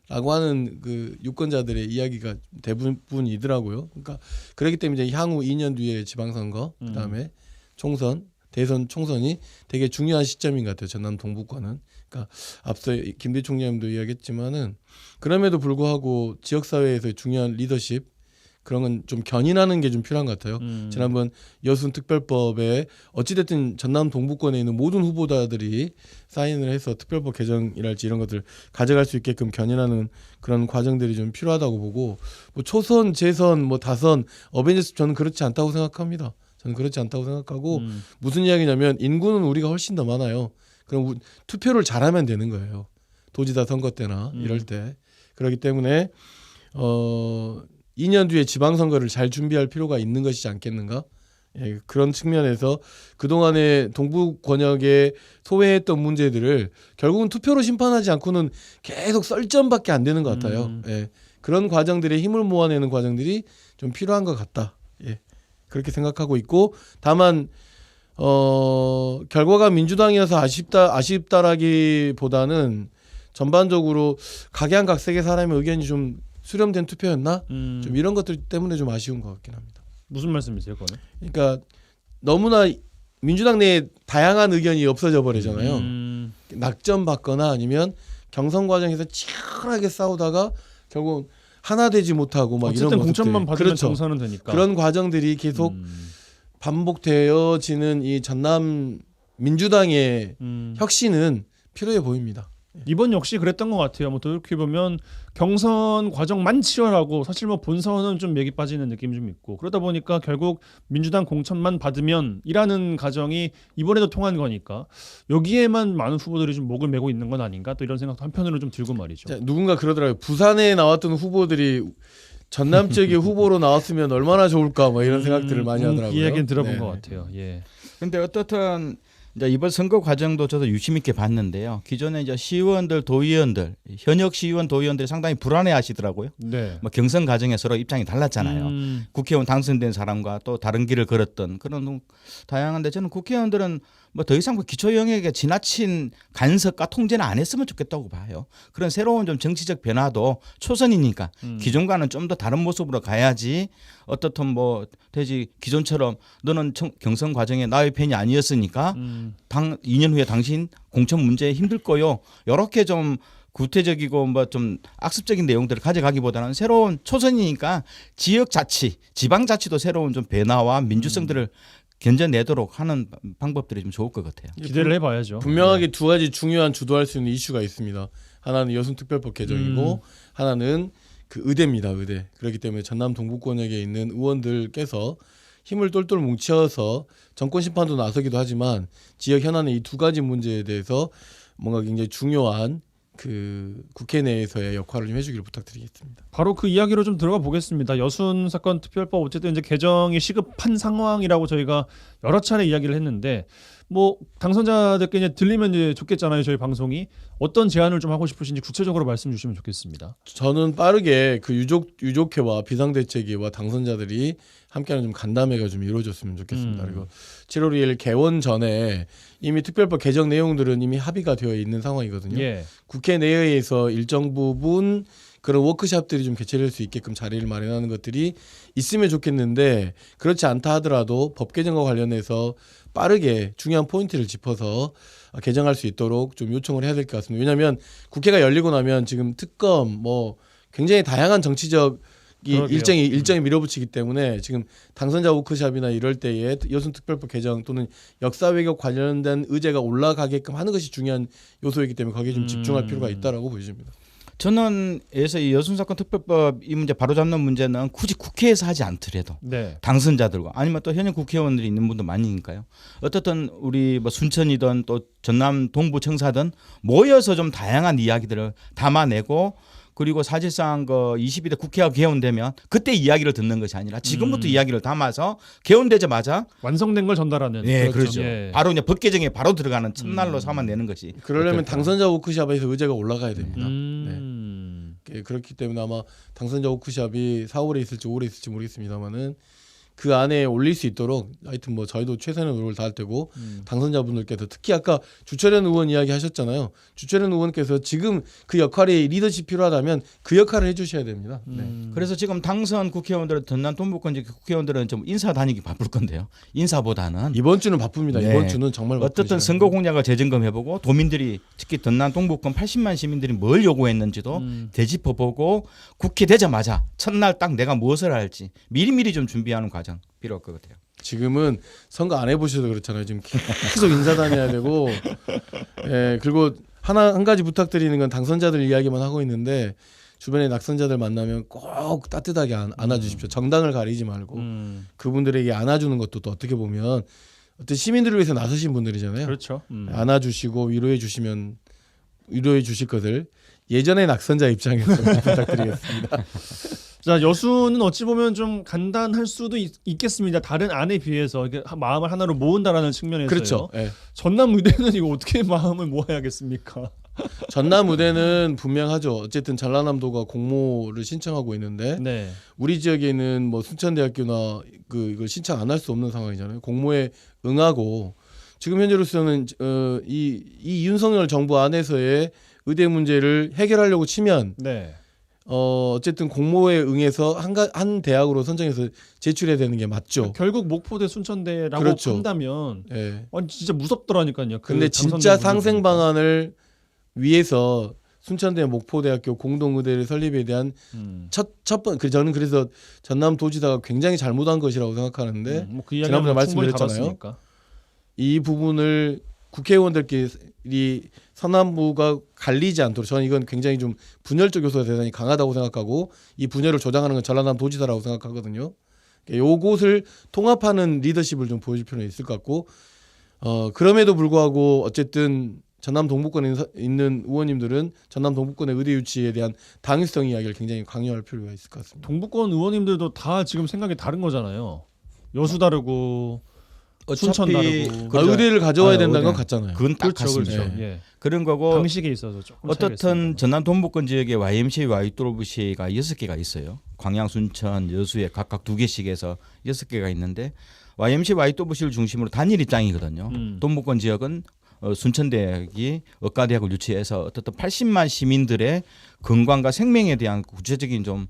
라고 하는 그 유권자들의 이야기가 대부분이더라고요. 그러니까 그렇기 때문에 이제 향후 2년 뒤에 지방선거, 그다음에 총선, 대선 총선이 되게 중요한 시점인 것 같아요. 전남 동북권은. 그러니까 앞서 김대 총장님도 이야기했지만은 그럼에도 불구하고 지역 사회에서의 중요한 리더십 그런 건 좀 견인하는 게 좀 필요한 것 같아요. 지난번 여순 특별법에 어찌됐든 전남 동북권에 있는 모든 후보자들이 사인을 해서 특별법 개정이랄지 이런 것들 가져갈 수 있게끔 견인하는 그런 과정들이 좀 필요하다고 보고 뭐 초선, 재선, 뭐 다선, 어벤져스 저는 그렇지 않다고 생각합니다. 저는 그렇지 않다고 생각하고 무슨 이야기냐면 인구는 우리가 훨씬 더 많아요. 그럼 투표를 잘하면 되는 거예요. 도지사 선거 때나 이럴 때. 그렇기 때문에 2년 뒤에 지방선거를 잘 준비할 필요가 있는 것이지 않겠는가? 예, 그런 측면에서 그동안에 동북 권역에 소외했던 문제들을 결국은 투표로 심판하지 않고는 계속 썰전밖에 안 되는 것 같아요. 예, 그런 과정들의 힘을 모아내는 과정들이 좀 필요한 것 같다. 예, 그렇게 생각하고 있고 다만 결과가 민주당이어서 아쉽다라기보다는 전반적으로 각양각색의 사람의 의견이 좀 수렴된 투표였나? 좀 이런 것들 때문에 좀 아쉬운 것 같긴 합니다. 무슨 말씀이세요, 그거는? 그러니까 너무나 민주당 내에 다양한 의견이 없어져 버리잖아요. 낙점받거나 아니면 경선 과정에서 치열하게 싸우다가 결국 하나 되지 못하고 막 이런 어쨌든 것들. 공천만 받으면 그렇죠. 정선은 되니까. 그런 과정들이 계속 반복되어지는 이 전남 민주당의 혁신은 필요해 보입니다. 이번 역시 그랬던 것 같아요. 뭐 돌이켜보면 경선 과정만 치열하고 사실 뭐 본선은 좀 맥이 빠지는 느낌이 좀 있고 그러다 보니까 결국 민주당 공천만 받으면 이라는 가정이 이번에도 통한 거니까 여기에만 많은 후보들이 좀 목을 메고 있는 건 아닌가 또 이런 생각도 한편으로 좀 들고 말이죠. 자, 누군가 그러더라고요. 부산에 나왔던 후보들이 전남 지역의 후보로 나왔으면 얼마나 좋을까 뭐 이런 생각들을 많이 하더라고요. 이 이야기는 들어본 네. 것 같아요. 예. 근데 어떻든 이제 이번 선거 과정도 저도 유심 있게 봤는데요. 기존에 이제 시의원들, 도의원들, 현역 시의원, 도의원들이 상당히 불안해하시더라고요. 네. 뭐 경선 과정에 서로 입장이 달랐잖아요. 국회의원 당선된 사람과 또 다른 길을 걸었던 그런 다양한데 저는 국회의원들은 뭐 더 이상 기초 영역에 지나친 간섭과 통제는 안 했으면 좋겠다고 봐요. 그런 새로운 좀 정치적 변화도 초선이니까 기존과는 좀 더 다른 모습으로 가야지 어떻든 뭐 되지 기존처럼 너는 경선 과정에 나의 편이 아니었으니까 2년 후에 당신 공천 문제에 힘들 거요. 이렇게 좀 구태적이고 뭐 좀 악습적인 내용들을 가져가기보다는 새로운 초선이니까 지역 자치, 지방 자치도 새로운 좀 변화와 민주성들을 견뎌내도록 하는 방법들이 좀 좋을 것 같아요. 기대를 해봐야죠. 분명하게 두 가지 중요한 주도할 수 있는 이슈가 있습니다. 하나는 여순특별법 개정이고 하나는 그 의대입니다. 의대. 그렇기 때문에 전남 동북권역에 있는 의원들께서 힘을 똘똘 뭉쳐서 정권 심판도 나서기도 하지만 지역 현안의 이 두 가지 문제에 대해서 뭔가 굉장히 중요한 그 국회 내에서의 역할을 좀 해주기를 부탁드리겠습니다. 바로 그 이야기로 좀 들어가 보겠습니다. 여순 사건 특별법 어쨌든 이제 개정이 시급한 상황이라고 저희가 여러 차례 이야기를 했는데 뭐 당선자들께 이제 들리면 이제 좋겠잖아요. 저희 방송이 어떤 제안을 좀 하고 싶으신지 구체적으로 말씀 주시면 좋겠습니다. 저는 빠르게 그 유족회와 비상대책위와 당선자들이 함께하는 좀 간담회가 좀 이루어졌으면 좋겠습니다. 그리고 7월 2일 개원 전에 이미 특별법 개정 내용들은 이미 합의가 되어 있는 상황이거든요. 예. 국회 내에서 일정 부분 그런 워크숍들이 좀 개최될 수 있게끔 자리를 마련하는 것들이 있으면 좋겠는데 그렇지 않다 하더라도 법 개정과 관련해서 빠르게 중요한 포인트를 짚어서 개정할 수 있도록 좀 요청을 해야 될 것 같습니다. 왜냐하면 국회가 열리고 나면 지금 특검 뭐 굉장히 다양한 정치적 일정이 밀어붙이기 때문에 지금 당선자 워크숍이나 이럴 때에 여순특별법 개정 또는 역사외교 관련된 의제가 올라가게끔 하는 것이 중요한 요소이기 때문에 거기에 좀 집중할 필요가 있다라고 보여집니다. 저는에서 이 여순사건 특별법 이 문제 바로잡는 문제는 굳이 국회에서 하지 않더라도 네. 당선자들과 아니면 또 현역 국회의원들이 있는 분도 많으니까요. 어떻든 우리 뭐 순천이든 또 전남 동부 청사든 모여서 좀 다양한 이야기들을 담아내고 그리고 사실상 그 22대 국회가 개원되면 그때 이야기를 듣는 것이 아니라 지금부터 이야기를 담아서 개원되자마자 완성된 걸 전달하는. 네, 그렇죠. 예. 바로 이제 법 개정에 바로 들어가는 첫날로 삼아내는 것이. 그러려면 어떨까. 당선자 워크숍에서 의제가 올라가야 됩니다. 네. 그렇기 때문에 아마 당선자 워크숍이 4월에 있을지 5월에 있을지 모르겠습니다만은 그 안에 올릴 수 있도록 하여튼 뭐 저희도 최선의 노력을 다할 테고 당선자분들께서 특히 아까 주철현 의원 이야기 하셨잖아요. 주철현 의원께서 지금 그 역할이 리더십 필요하다면 그 역할을 해주셔야 됩니다. 네. 그래서 지금 당선 국회의원들은 전남 동부권 지역 국회의원들은 좀 인사 다니기 바쁠 건데요. 인사보다는 이번 주는 바쁩니다. 네. 이번 주는 정말 어떻든 선거 공약을 재점검해보고 도민들이 특히 전남 동부권 80만 시민들이 뭘 요구했는지도 되짚어보고 국회 되자마자 첫날 딱 내가 무엇을 할지 미리미리 좀 준비하는 과정 필요할 것 같아요. 지금은 선거 안 해보셔서 그렇잖아요. 지금 계속 인사 다녀야 되고, 예, 그리고 한 가지 부탁드리는 건 당선자들 이야기만 하고 있는데 주변에 낙선자들 만나면 꼭 따뜻하게 안아주십시오. 정당을 가리지 말고 그분들에게 안아주는 것도 또 어떻게 보면 어떤 시민들을 위해서 나서신 분들이잖아요. 그렇죠. 안아주시고 위로해 주실 것을 예전의 낙선자 입장에서 부탁드리겠습니다. 자, 여수는 어찌 보면 좀 간단할 수도 있겠습니다. 다른 안에 비해서 이게 마음을 하나로 모은다라는 측면에서요. 그렇죠. 예. 전남 의대는 이거 어떻게 마음을 모아야겠습니까? 전남 의대는 분명하죠. 어쨌든 전라남도가 공모를 신청하고 있는데 네. 우리 지역에는 뭐 순천대학교나 이걸 신청 안 할 수 없는 상황이잖아요. 공모에 응하고 지금 현재로서는 이 윤석열 정부 안에서의 의대 문제를 해결하려고 치면 네. 어쨌든 공모에 응해서 한 대학으로 선정해서 제출해야 되는 게 맞죠. 결국 목포대 순천대라고 그렇죠. 한다면 예. 아니 진짜 무섭더라니까요. 근데 진짜 상생 방안을 위해서 순천대 목포대학교 공동의대를 설립에 대한 저는 그래서 전남도지사가 굉장히 잘못한 것이라고 생각하는데 뭐그 이야기 지난번에 충분히 말씀드렸잖아요. 다뤘으니까. 이 부분을 국회의원들끼리 서남부가 갈리지 않도록 저는 이건 굉장히 좀 분열적 요소가 대단히 강하다고 생각하고 이 분열을 조장하는 건 전라남도지사라고 생각하거든요. 요것을 통합하는 리더십을 좀 보여줄 필요는 있을 것 같고 그럼에도 불구하고 어쨌든 전남 동부권에 있는 의원님들은 전남 동부권의 의대 유치에 대한 당위성 이야기를 굉장히 강요할 필요가 있을 것 같습니다. 동부권 의원님들도 다 지금 생각이 다른 거잖아요. 여수 다르고 순천 다르고. 의대를 가져와야 된다는 건 같잖아요. 그건 딱 그렇죠, 같습니다. 그렇죠. 예. 그런 거고 방식에 있어서 조금 어떻든 전남 동부권 지역에 YMCA, YWCA가 6개가 있어요. 광양, 순천, 여수에 각각 2개씩해서 6개가 있는데 YMCA, YWCA를 중심으로 단일 입장이거든요. 동부권 지역은 순천대학이 의과대학을 유치해서 어떻든 80만 시민들의 건강과 생명에 대한 구체적인 좀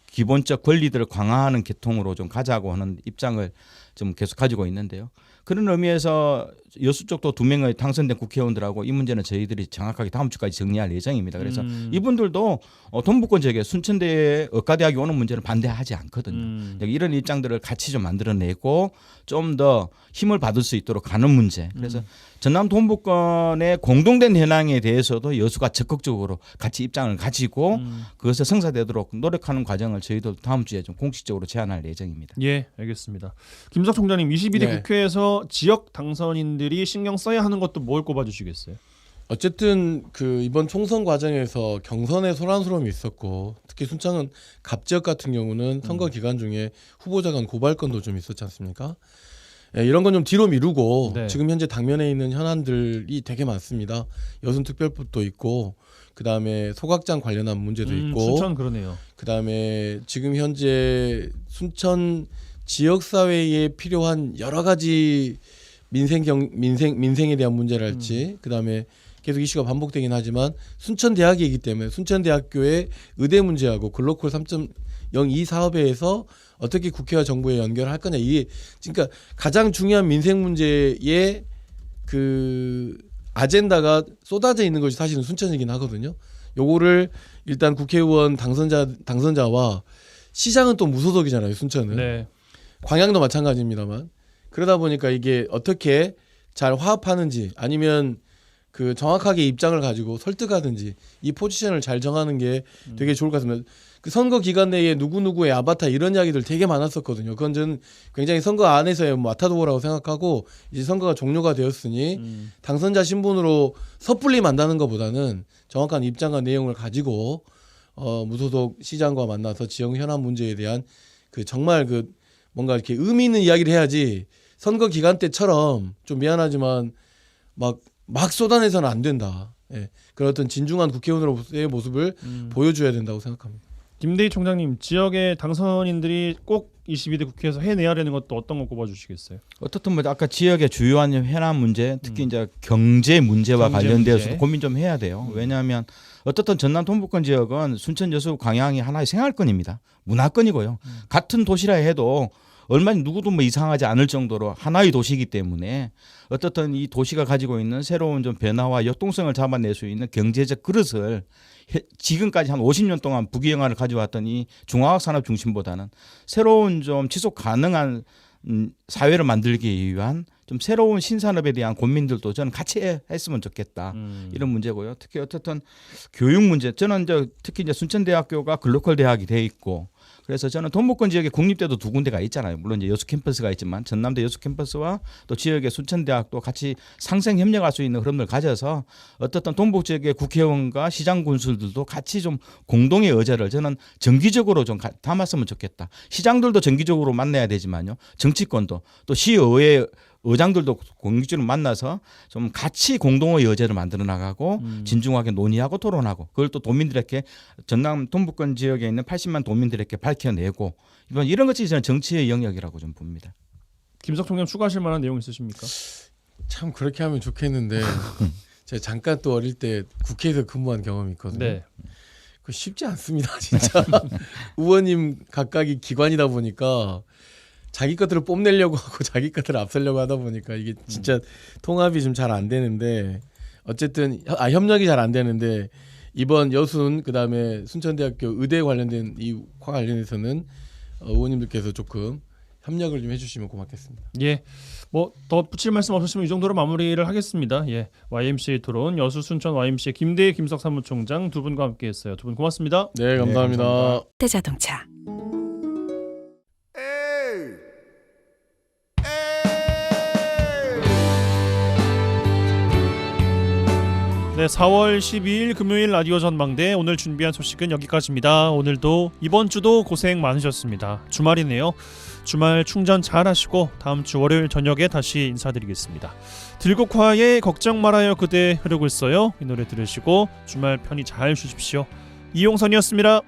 기본적 권리들을 강화하는 계통으로 좀 가자고 하는 입장을 좀 계속 가지고 있는데요. 그런 의미에서 여수 쪽도 2명의 당선된 국회의원들하고 이 문제는 저희들이 정확하게 다음 주까지 정리할 예정입니다. 그래서 이분들도 동부권 지역에 순천대에 의과대학이 오는 문제는 반대하지 않거든요. 이런 입장들을 같이 좀 만들어내고 좀 더 힘을 받을 수 있도록 가는 문제. 그래서 전남 동부권의 공동된 현황에 대해서도 여수가 적극적으로 같이 입장을 가지고 그것을 성사되도록 노력하는 과정을 저희도 다음 주에 좀 공식적으로 제안할 예정입니다. 예, 알겠습니다. 김석 총장님, 22대 네. 국회에서 지역 당선인들이 신경 써야 하는 것도 뭘 꼽아주시겠어요? 어쨌든 이번 총선 과정에서 경선에 소란스러움이 있었고 특히 순창은 갑 지역 같은 경우는 선거 기간 중에 후보자 간 고발 건도 좀 있었지 않습니까? 예, 이런 건 좀 뒤로 미루고 네. 지금 현재 당면에 있는 현안들이 되게 많습니다. 여순특별법도 있고 그다음에 소각장 관련한 문제도 있고 순천 그러네요. 그다음에 지금 현재 순천 지역 사회에 필요한 여러 가지 민생에 대한 문제랄지 그다음에 계속 이슈가 반복되긴 하지만 순천대학이기 때문에 순천대학교의 의대 문제하고 글로컬 3.02 사업에서 어떻게 국회와 정부에 연결할 거냐 이게 그러니까 가장 중요한 민생 문제의 그 아젠다가 쏟아져 있는 것이 사실은 순천이긴 하거든요. 요거를 일단 국회의원 당선자와 시장은 또 무소속이잖아요. 순천은. 네. 광양도 마찬가지입니다만 그러다 보니까 이게 어떻게 잘 화합하는지 아니면 그 정확하게 입장을 가지고 설득하든지 이 포지션을 잘 정하는 게 되게 좋을 것 같습니다. 그 선거 기간 내에 누구누구의 아바타 이런 이야기들 되게 많았었거든요. 그건 저는 굉장히 선거 안에서의 마타도라고 생각하고 이제 선거가 종료가 되었으니 당선자 신분으로 섣불리 만나는 것보다는 정확한 입장과 내용을 가지고 무소속 시장과 만나서 지역 현안 문제에 대한 그 정말 그 뭔가 이렇게 의미 있는 이야기를 해야지 선거 기간 때처럼 좀 미안하지만 막 쏟아내서는 안 된다. 예. 그런 어떤 진중한 국회의원으로서의 모습을 보여줘야 된다고 생각합니다. 김대희 총장님, 지역의 당선인들이 꼭 22대 국회에서 해내야 되는 것도 어떤 거 꼽아주시겠어요? 어떻든 뭐 아까 지역의 주요한 현안 문제, 특히 이제 경제 문제와 관련돼서도 문제. 고민 좀 해야 돼요. 왜냐하면 어떻든 전남 동북권 지역은 순천, 여수, 광양이 하나의 생활권입니다. 문화권이고요. 같은 도시라 해도 얼마 누구도 뭐 이상하지 않을 정도로 하나의 도시이기 때문에 어떻든 이 도시가 가지고 있는 새로운 좀 변화와 역동성을 잡아낼 수 있는 경제적 그릇을 지금까지 한 50년 동안 부귀영화를 가져왔던 이 중화학 산업 중심보다는 새로운 좀 지속 가능한 사회를 만들기 위한 좀 새로운 신산업에 대한 고민들도 저는 같이 했으면 좋겠다. 이런 문제고요. 특히 어떻든 교육 문제. 저는 특히 이제 순천대학교가 글로컬 대학이 돼 있고 그래서 저는 동북권 지역에 국립대도 2군데가 있잖아요. 물론 이제 여수 캠퍼스가 있지만 전남대 여수 캠퍼스와 또 지역의 순천대학도 같이 상생 협력할 수 있는 흐름을 가져서 어떻든 동북 지역의 국회의원과 시장 군수들도 같이 좀 공동의 의제를 저는 정기적으로 좀 담았으면 좋겠다. 시장들도 정기적으로 만나야 되지만요. 정치권도 또 시의회 의장들도 공식적으로 만나서 좀 같이 공동의 의제를 만들어 나가고 진중하게 논의하고 토론하고 그걸 또 도민들에게 전남 동북권 지역에 있는 80만 도민들에게 밝혀내고 이런 것이 저는 정치의 영역이라고 좀 봅니다. 김석 총장 추가하실 만한 내용 있으십니까? 참 그렇게 하면 좋겠는데 제가 잠깐 또 어릴 때 국회에서 근무한 경험이 있거든요. 네. 그 쉽지 않습니다. 진짜 의원님 각각이 기관이다 보니까 자기 것들을 뽐내려고 하고 자기 것들을 앞서려고 하다 보니까 이게 진짜 통합이 좀 잘 안 되는데 어쨌든 협력이 잘 안 되는데 이번 여순 그다음에 순천대학교 의대 관련된 이 관련해서는 의원님들께서 조금 협력을 좀 해주시면 고맙겠습니다. 예, 뭐 더 붙일 말씀 없으시면 이 정도로 마무리를 하겠습니다. 예, YMCA 토론 여수 순천 YMCA 김대희 김석 사무총장 두 분과 함께했어요. 두 분 고맙습니다. 네, 감사합니다. 네, 감사합니다. 현대자동차. 네, 4월 12일 금요일 라디오 전망대 오늘 준비한 소식은 여기까지입니다. 오늘도 이번 주도 고생 많으셨습니다. 주말이네요. 주말 충전 잘 하시고 다음 주 월요일 저녁에 다시 인사드리겠습니다. 들국화의 걱정 말아요 그대 흐르고 있어요. 이 노래 들으시고 주말 편히 잘 쉬십시오. 이용선이었습니다.